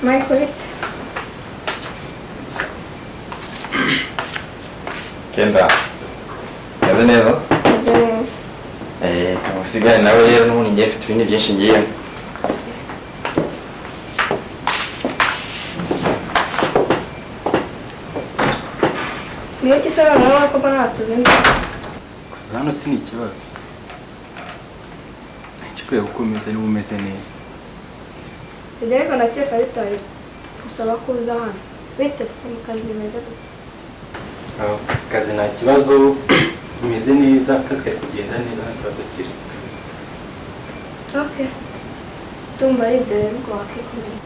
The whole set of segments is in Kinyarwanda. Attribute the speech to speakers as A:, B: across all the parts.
A: Michael.
B: Kendra. Yaza neza?
A: Yaza neza.
B: Kamusigane nawe rero n'ubundi ngiye mfite ibindi byinshi ngiyemo.
A: Niyo kisaba nawe ko banatuze neza.
C: Hano si ni ikibazo. Nchikwiye gukomeza niba umeze neza.
A: Ndeka ndakeka bitari usaba kuza hano. Bite se mukazi meza gute?
C: Kazi nta kibazo umeze neza, akazi kari kugenda neza nta kibazo kiri.
A: Okay. Tumba ari byo rero ngo wakikomeye.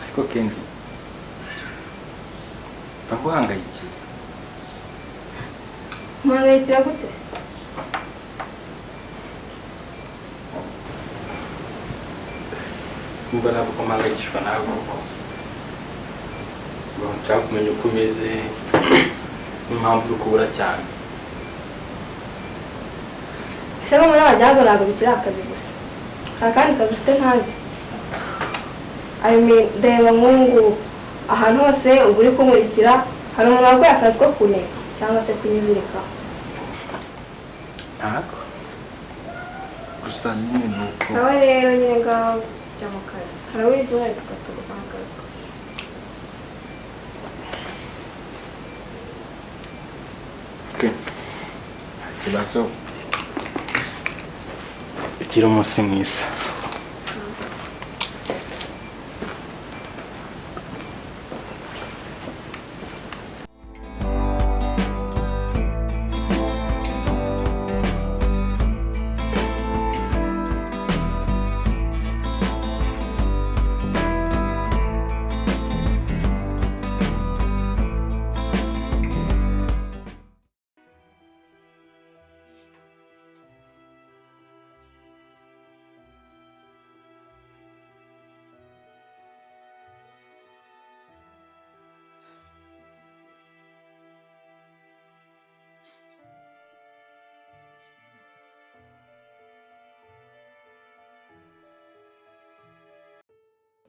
C: Ariko Kendi, ndaguhangayikiye.
A: Muhangayikira gute se?
C: Kumva ntabwo ko mpangayikishwa nawe kuko nshaka kumenya uko umeze n'impamvu uri kubura cyane.
A: Ese ko muri abajyago ntabwo bikiri akazi gusa. Hari akandi kazi ufite ntazi. Reba nk'ubu ahantu hose uba uri kumurikira hari umuntu waguye akazi ko kuneka cyangwa se kunyizirikaho.
C: Ntabwo gusa nyine ni uko
A: Sawa rero nyine ngaho jya mu kazi. Harabura ibyo wari gufata gusa nkagaruka.
C: nta kibazo. Ugira umunsi mwiza.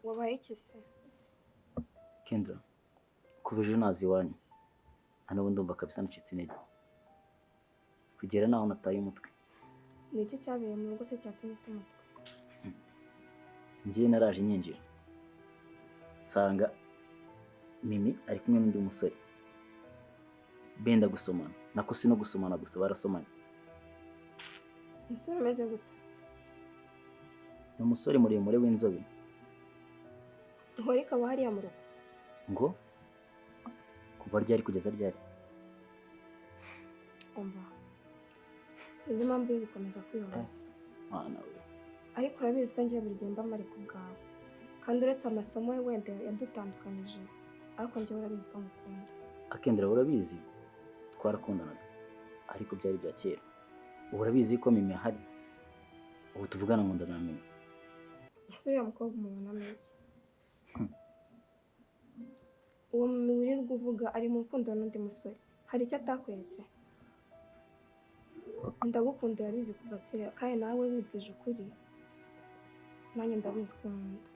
A: Wabaye iki se?
D: Kendra, kuva ejo nazi iwanyu nta n'ubu ndumva kabisa nacitse intege kugera naho nataye umutwe.
A: Ni iki cyabereye mu rugo se cyatumye umutwe?
D: Ngiye naraje nyinjira nsanga Mimi ari kumwe n'undi musore benda gusomana. Nako si no gusomana gusa barasomanye.
A: Umusore umeze gute?
D: Ni umusore muremure w'inzobe.
A: Nkore kaba hariya mu rugo.
D: Ngo kuva ryari kugeza ryari?
A: Umva. Sinzi impamvu yo gukomeza kwibaza.
D: Nawe.
A: Ariko urabizi ko ngiye buri gihe mba mari ku bwawe. Kandi uretse amasomo ye wenda yadutandukanije. Ariko ngiye urabizi ko ngukunda.
D: Akendera urabizi twarakundanaga ariko byari bya kera. Urabizi ko Mimi ahari. Ubu tuvugana ngo ndanamenye.
A: Ese uyu mukobwa umubona iki? Uwo wirirwa uvuga ari mu rukundo n'undi musore. Hari icyo atakweretse? Ndagukunda urabizi kuva kera kandi nawe wibwije ukuri. Nanjye ndabizi ko nkunda.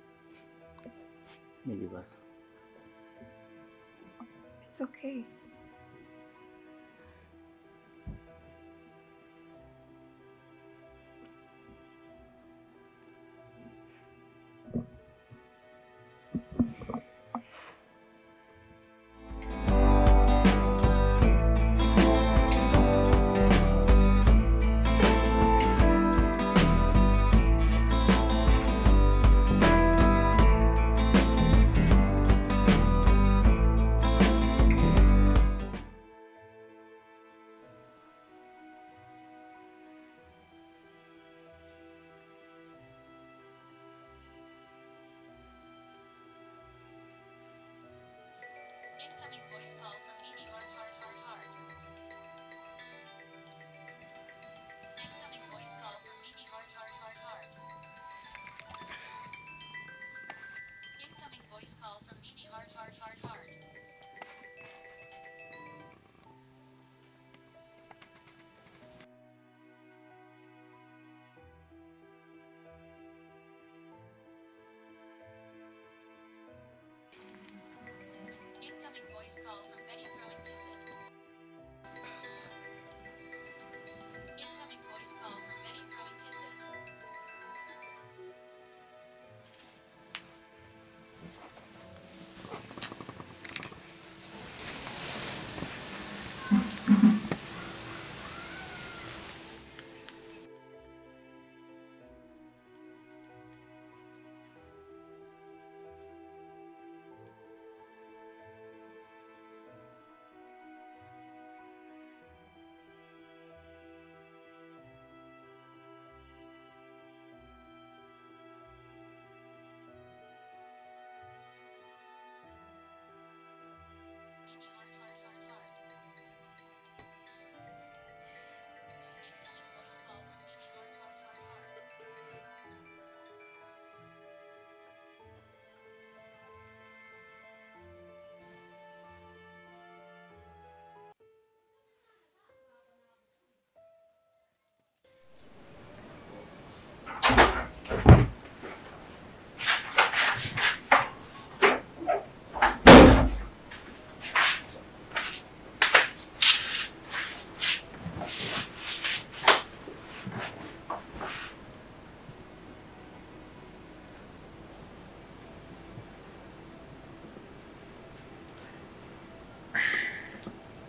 D: N'ibibazo.
A: It's okay.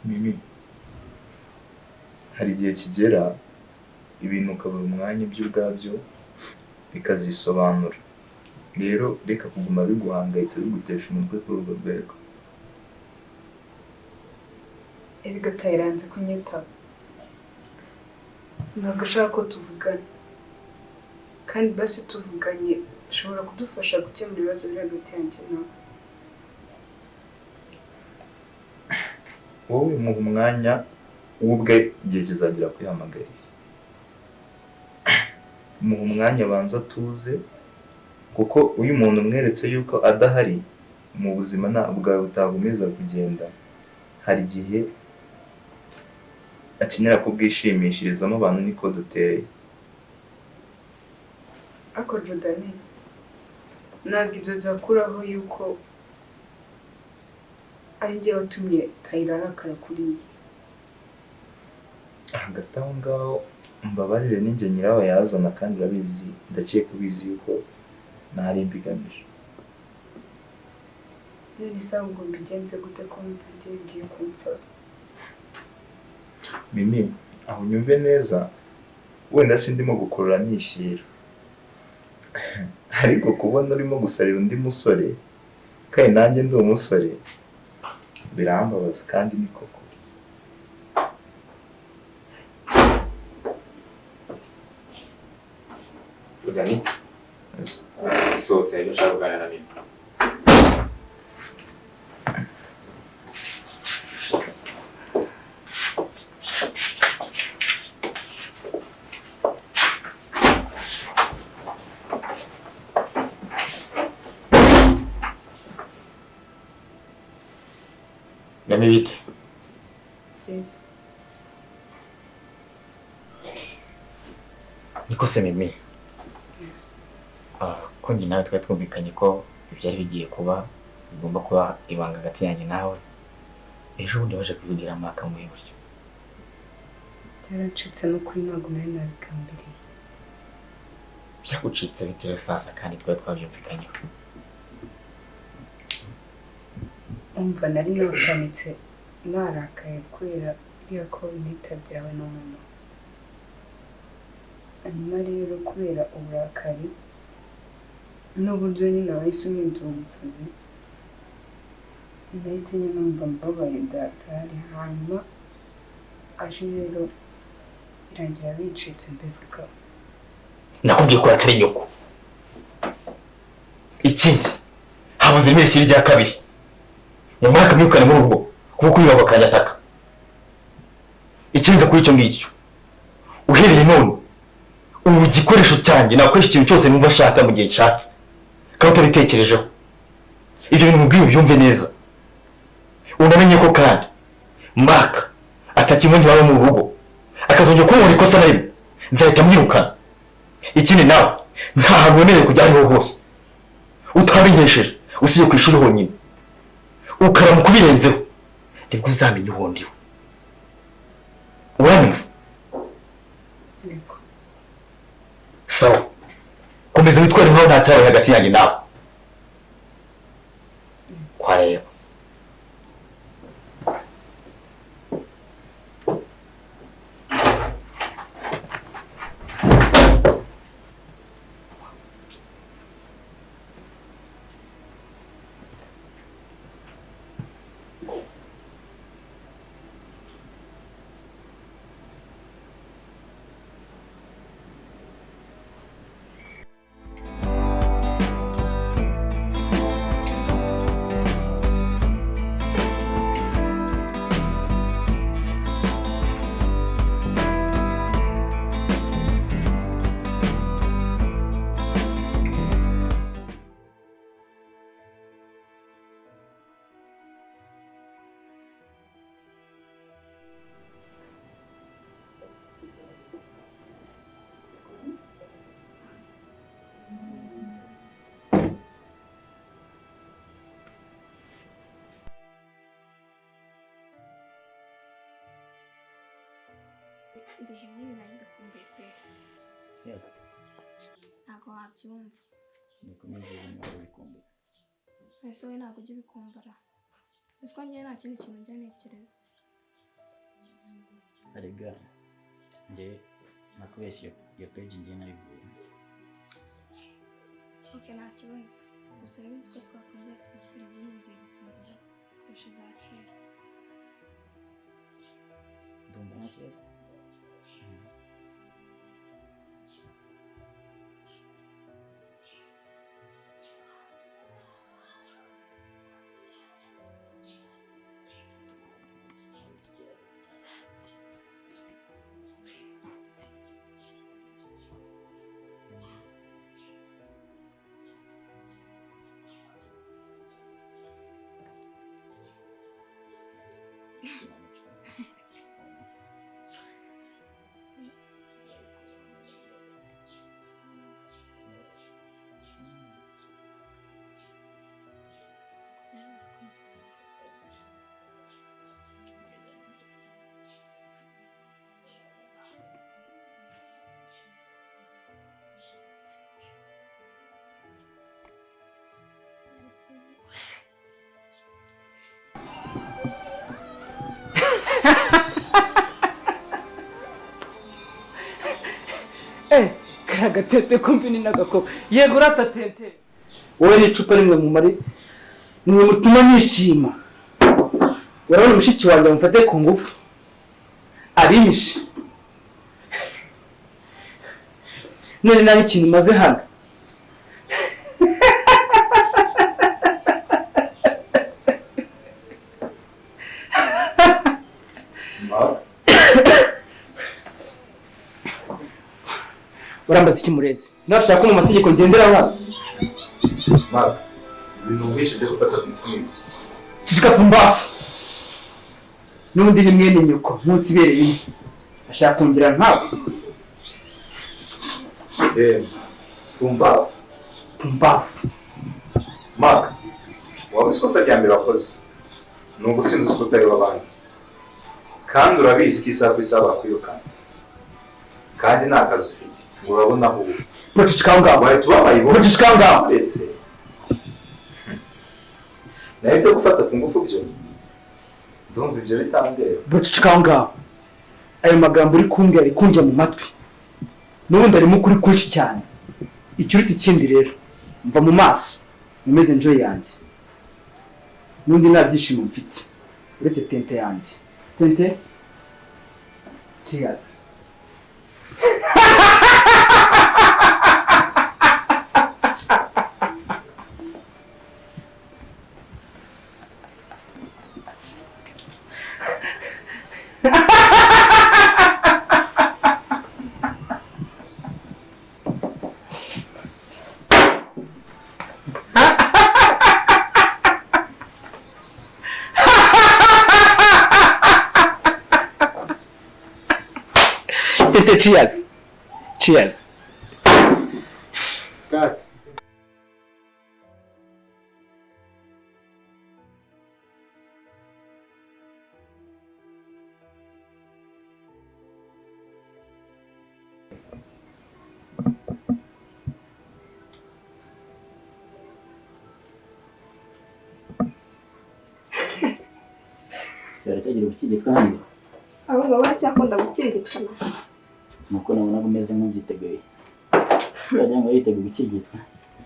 E: Mimi, hari igihe kigera ibintu ukabura umwanya ibyo ubwabyo bikazisobanura. Rero reka kuguma biguhangayitse bigutesha umutwe kuri urwo rwego.
F: Erega Tyla yanze kunyitaho. Ntabwo ashaka ko tuvugana. Kandi basi tuvuganye bishobora kudufasha gukemura ibibazo biri hagati yanjye nawe.
E: Wowe muha umwanya ubwe igihe kizagera kwihamagarira. Muha umwanya abanza tuze kuko uyu muntu umweretse yuko adahari mu buzima bwawe butagumiza kugenda. Hari igihe akenera kubwishimishirizamo abantu niko duteye.
F: Ako Jodani, ntabwo ibyo byakuraho yuko ari njye watumye Tyla arakara kuriya.
E: Hagati aho ngaho mbabarire ninjye nyirabayazana kandi urabizi, ndakeka ubizi yuko ntari mbigamije.
F: None se ngo mbigenze gute ko mvugiye bigiye kunsaza?
E: Mimi, aho nyumve neza, wenda sindimo gukurura nishyira. Ariko kubona urimo gusarira undi musore, kandi nanjye ndi umusore, birambabaza kandi ni koko.
B: Udani? Sohotse ibyo ushaka kuganira na Mimi. Nami bite?
F: Nziza.
B: Niko se Mimi? Ko njye nawe twari twumvikanye ko ibyari bigiye kuba bigomba kuba ibanga hagati yanjye nawe. Ejo bundi baje kubigira amaka muri buryo.
F: Byaracitse no kuri ntabwo nari nabigambiriye.
B: Byagucitse bitewe sasa kandi twari twabyumvikanyeho.
F: Umva nari nakanitse narakaye kubera iriya ko nitabyawe n'umuntu. Hanyuma rero kubera uburakari n'uburyo nyine wahise umwindura umusazi, nahise nyine numva mbabaye datari. Hanyuma aje rero birangira bicitse mbivuga.
B: Nakubwiye ko atari nyoko. Ikindi habuze imesi rya kabiri. Mu mwaka mwikane muri ubwo kuko uyu bakanyataka. Ikinze kuri icyo ngicyo. Uhereye none ubu gikoresho cyanjye nakoresha ikintu cyose numva ashaka mu gihe nshatse. Kandi utabitekerejeho. Ibyo bintu mubwiye ubyumve neza. Unamenye ko kandi Mark atakimundi baba mu rugo. Akazongera kumubona ikosa na rimwe. Nzahita mwirukana. Ikindi nawe nta hantu wemerewe kujya ariho hose. Utamenyesheje usibye ku ishuri honyine. Ukaramuka ubirenzeho nibwo uzamenya uwo ndiwe. Uranyumva?
F: Yego.
B: Sawa. Komeza witware nkaho nta cyabaye hagati yanjye nawe. Kwa rero.
A: ibihe nk'ibi nari ndakumbuye pe.
D: Yes.
A: Ntabwo wabyumva.
D: Nikomeze ntabwo bikumbuye.
A: Ese we ntabwo ujya ubikumbura. Uziko njye nta kindi kintu njya ntekereza.
D: Arega njye nakubeshye iyo page njye nayivuye.
A: Okay, nta kibazo. Gusa urabizi ko twakongera tugakora izindi nzibutso nziza kurusha za kera.
D: Ndumva nta kibazo.
G: Karagatete kumbi ni nagako yego ratatete wowe ni icupa rimwe mu mari mwe mutuma nishima urabona mushiki wanjye mufate ku ngufu abimishe none nari ikintu maze hano urambaza iki murezi nashaka ko mu mategeko ngendera hano
E: Mara ibintu wishe byo gufata ku mufuniko
G: cicika kumbafu n'undi ni mwene nyuko nkunsi ibereye imwe ashaka kungira nkawe kumbafu
E: Mara waba ikosa rya mbere wakoze ni ugusinza uko utari w'abandi kandi urabizi ko isaha ku isaha bakwirukana kandi nta kazi ufite ngo urabona aho ubu
G: Cicika ngaho
E: wahita ubabaye ibona
G: cicika ngaho
E: ndetse nawe byo gufata ku ngufu byo ndumva ibyo bitandera
G: cicika ngaho ayo magambo uri kumbwira ari kunjya mu matwi n'ubundi arimo kuri kwinshi cyane ikiruta ikindi rero mva mu maso umeze enjoy yanjye n'undi nta byishimo mfite uretse tente yanjye tente cheers Cheers. Cheers.
C: God.
D: Sera cyagira gukirigitwa hano.
A: ahubwo baracyakunda gukirigitana.
D: Nuko nabona umeze nk'ubyiteguye. Siragira ngo yiteguye gukirigitwa.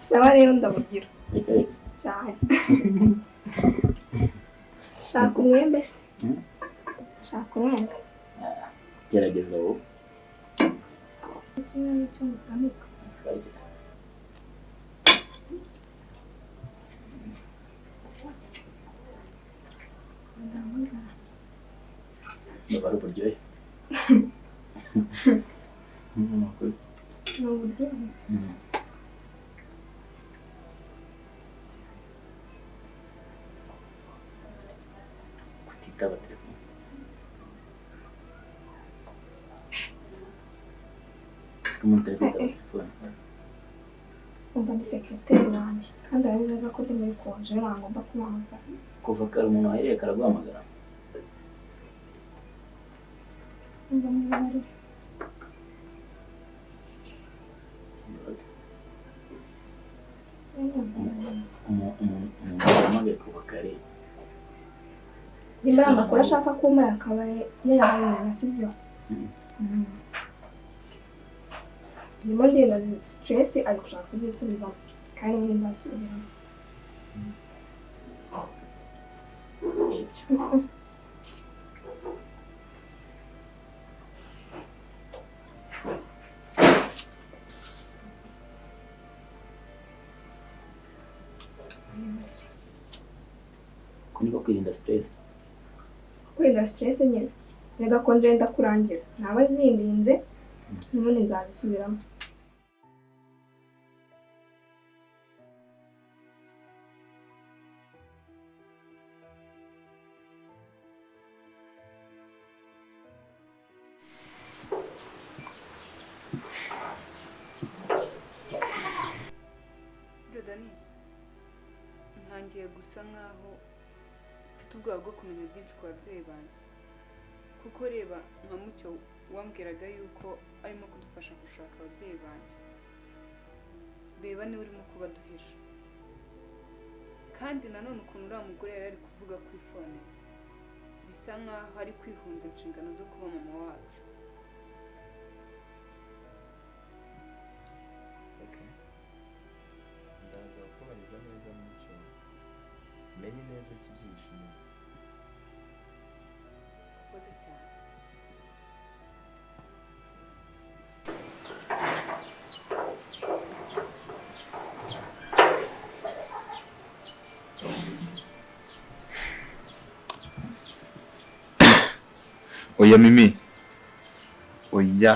A: Sawa rero ndabugira.
D: Reka
A: cyane. Shaka umwembe se. Shaka umwembe.
D: gerageza wowe.
A: Ikintu cyo mutamika.
D: Twageze. Ndabara uburyohe. N'uburyohe. Kutitaba telefone. Umuntu telefone.
A: Umva ni sekreteri wanjye kandi arabizi neza ko ndi muri konje nangomba kumuhamagara.
D: Kuva kare umuntu wahereye karaguhamagara.
A: Umva mubare.
D: Umuntu wahamagaye kuva kare.
A: Nimba amakuru ashaka kuma yakaba yayahaye umuntu asizeho. Ndimo ndenda stress ari gushaka kuzisubiza kandi njye nzasubiramo.
D: Kuniko kwirinda stress.
A: Kwirinda stress nyine. Nega ko nje ndakurangira. Naba zindinze n'ubundi nzazisubiramo.
F: Dani ntangiye gusa nkaho mfite ubwoba bwo kumenya byinshi ku babyeyi banjye kuko reba nka Mucyo wambwiraga yuko arimo kudufasha gushaka ababyeyi banjye, reba niwe urimo kubaduhisha kandi nanone ukuntu uriya mugore yari ari kuvuga kuri fone bisa nkaho ari kwihunza inshingano zo kuba mama wacu.
E: ndaza kubariza neza Mucyo menye neza ikibyishimo.
F: Ukoze cyane.
E: Oya Mimi, oya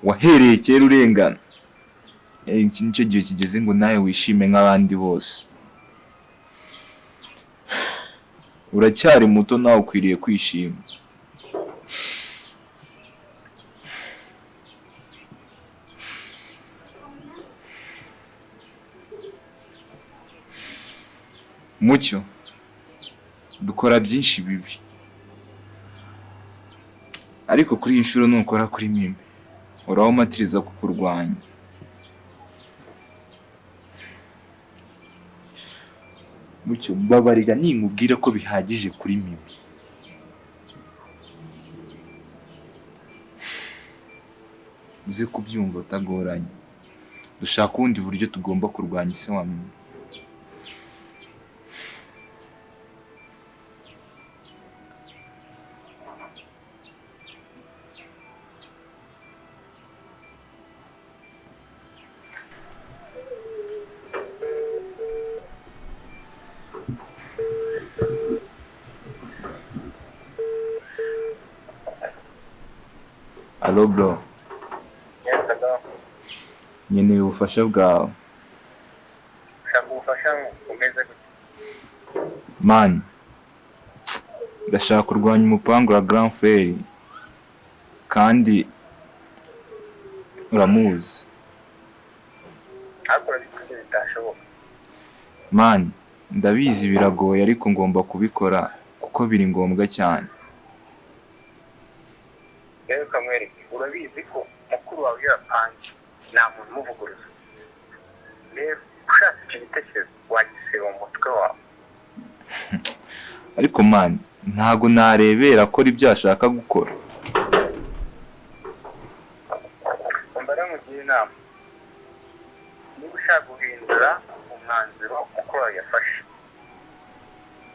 E: wahereye kera urengana. Iki nicyo gihe kigeze ngo nawe wishime nk'abandi bose. Uracyari muto nawe ukwiriye kwishima. Mucyo, dukora byinshi bibi, ariko kuri iyi nshuro nukora kuri Mimi urawumatiriza kukurwanya. Mucyo, mbabarira ninkubwira ko bihagije kuri Mimi. Uze kubyumva utagoranye. Dushaka ubundi buryo tugomba kurwanya ise wa Mimi. Hello bro. Nkeneye ubufasha bwawe. Man, ndashaka kurwanya umupangu wa Grand Frere kandi uramuzi. Man, ndabizi biragoye ariko ngomba kubikora kuko biri ngombwa cyane.
H: Rero kamwereke urabizi ko mukuru wawe yapanze nta muntu umuvuguruza. Rero ushatse icyo gitekerezo wagisiba mu mutwe wawe.
E: ariko man ntago narebera akora ibyo ashaka gukora.
H: umva rero mugira inama, niba ushaka guhindura umwanzuro uko yafashe,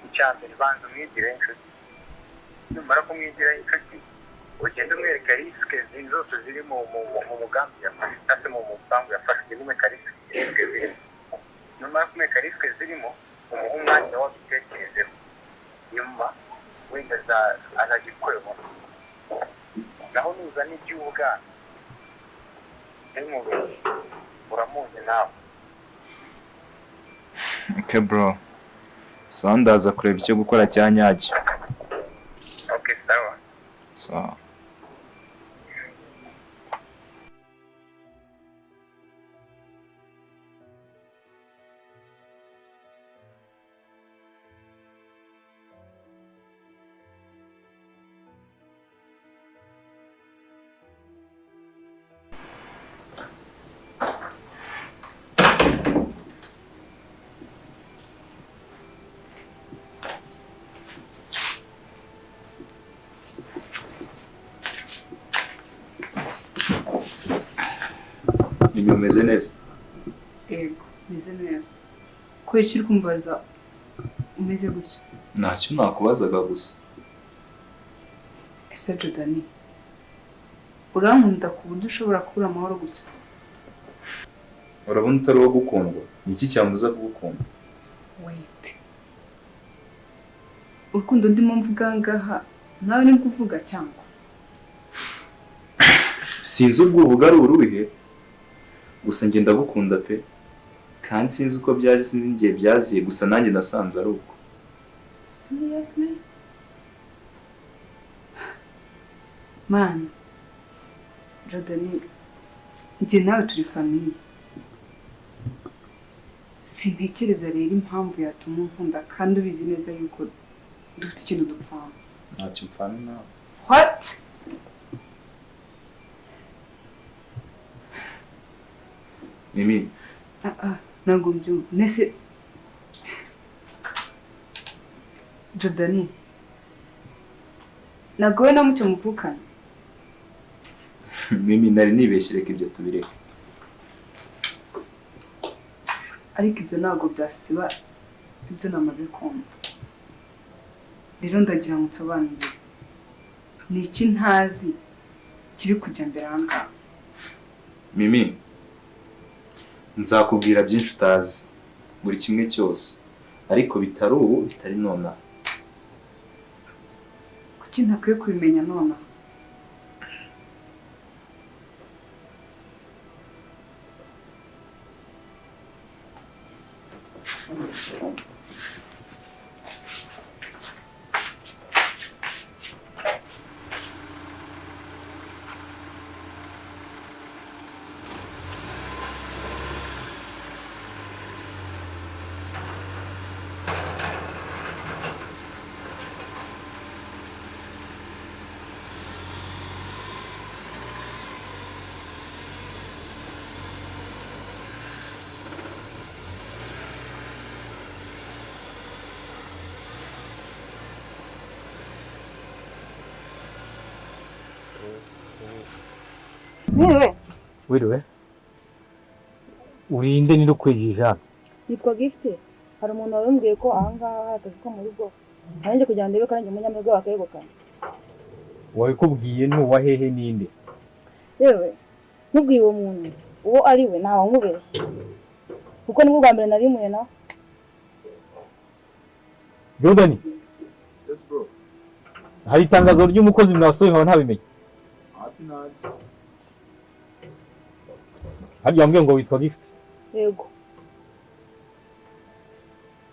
H: icya mbere banza umwigire inshuti, numara kumwigiraho inshuti ugenda umwereka risike zose ziri mu mugambi yafashe cyangwa se mu mugambi yafashe, umwereka risike zirimo, numara kumwereka risike zirimo umuha umwanya wo gutekerezeho, nyuma wenda anagikoremo, naho nuzana iby'ubwana n'umubiri uramuzi nawe.
E: Okay bro, so ndaza kureba icyo gukora cya nyacyo.
H: Okay, sawa.
E: So Mimi umeze neza?
F: Yego, meze neza. Kubera uri kumbaza umeze gutya?
E: Ntacyo nakubazaga gusa.
F: Ese Jodani, urankunda ku buryo ushobora kubura amahoro gutya?
E: Urabona utari uwo gukundwa? Ni iki cyambuza kugukunda?
F: Wait. Urukundo ndimo mvuga ngaha nawe ni kuvuga cyangwa?
E: Sinzi ubwo uvuga ari uruhe, gusa njye ndagukunda pe, kandi sinzi uko byaje, sinzi ngiye byaziye, gusa nanjye nasanze ari uko.
F: Seriously? Man, Jodani, njye nawe turi famiye. Sintekereza rero impamvu yatuma unkunda kandi ubizi neza yuko dufite ikintu dupfana.
E: Ntacyo mpfana nawe.
F: What?
E: Mimi,
F: ntabwo mbyumva. Nese Jodani, ntabwo we na mucyo muvukana?
E: Mimi nari nibeshye, reka ibyo tubireke.
F: Ariko ibyo ntabwo byasiba ibyo namaze kumva. Rero ndagira ngo nsobanurire, ni iki ntazi kiri kujya mbere aha ngaha?
E: Mimi, nzakubwira byinshi utazi, buri kimwe cyose, ariko bitari ubu, bitari nonaha.
F: Kuki ntakwiye kubimenya nonaha?
I: Wewe
C: Wiriwe. Urinde ni rukwijija.
I: nitwa Gift. Hari umuntu wambwiye ko aha ngaha hari akazi ko mu rugo. Nanjye kugira ndebe kandi umunyamirwa bakayegukana.
C: Wabikubwiye ntuwa hehe ninde?
I: Yewe ntubwiye uwo muntu uwo ari we ntawe umubeshye. Kuko nibwo bwa mbere nari muye nawe.
C: Jordan,
E: Yes bro.
C: hari itangazo ry'umukozi mwasohoye nkaba ntabimenye.
E: Happy night.
C: Hari yambwiye ngo witwa Gift.
I: Yego.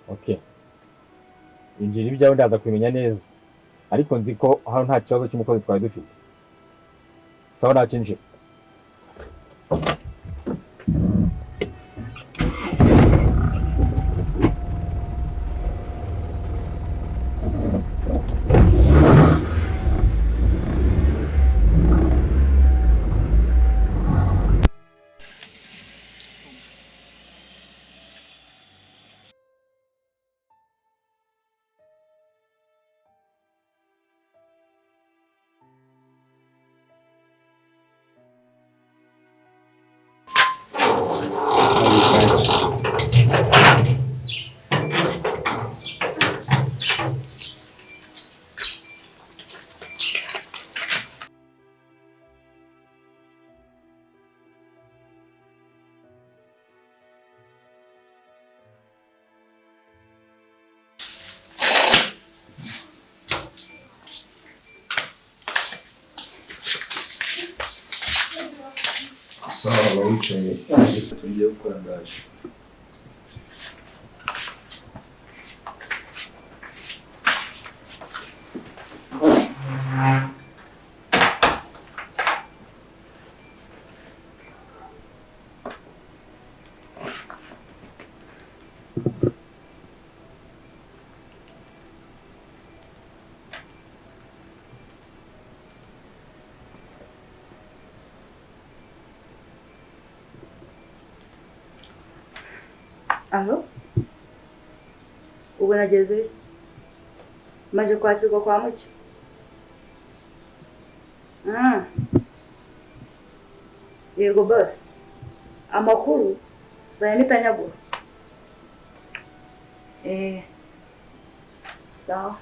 C: Okay. Injira ibyawe ndaza kubimenya neza. Ariko nzi ko hano nta kibazo cy'umukozi twari dufite. Sawa nakinje.
E: wicaye tugiye gukora ndaje.
I: Alo? Ubu nageze maje kwakirwa kwa mucyo. Yego boss. Amakuru zayamita nyagura. Sawa.